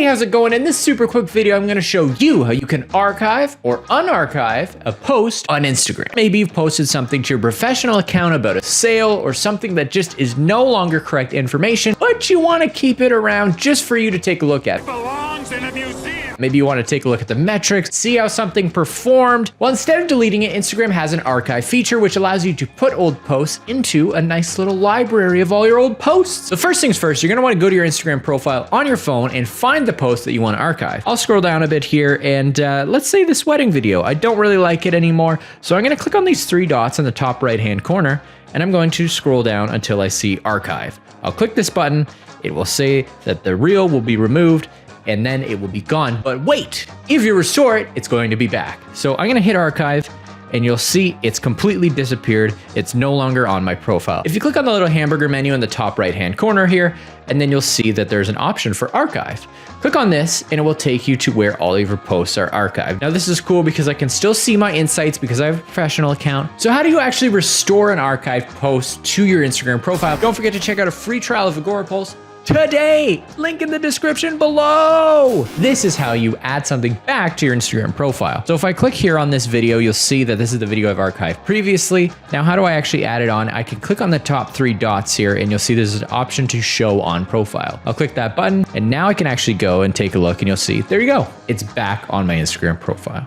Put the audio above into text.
Hey, how's it going? In this super quick video, I'm going to show you how you can archive or unarchive a post on Instagram. Maybe you've posted something to your professional account about a sale or something that just is no longer correct information, but you want to keep it around just for you to take a look at. It belongs in a museum. Maybe you want to take a look at the metrics, see how something performed. Well, instead of deleting it, Instagram has an archive feature which allows you to put old posts into a nice little library of all your old posts. So first things first, you're going to want to go to your Instagram profile on your phone and find the post that you want to archive. I'll scroll down a bit here and let's say this wedding video. I don't really like it anymore. So I'm going to click on these three dots in the top right hand corner and I'm going to scroll down until I see archive. I'll click this button. It will say that the reel will be removed and then it will be gone. But wait, if you restore it, it's going to be back. So I'm gonna hit archive and you'll see it's completely disappeared. It's no longer on my profile. If you click on the little hamburger menu in the top right-hand corner here, and then you'll see that there's an option for archive. Click on this and it will take you to where all of your posts are archived. Now this is cool because I can still see my insights because I have a professional account. So how do you actually restore an archived post to your Instagram profile? Don't forget to check out a free trial of Agorapulse today, link in the description below. This is how you add something back to your Instagram profile. So if I click here on this video, you'll see that this is the video I've archived previously. Now, how do I actually add it on? I can click on the top three dots here and you'll see there's an option to show on profile. I'll click that button and now I can actually go and take a look and you'll see, there you go. It's back on my Instagram profile.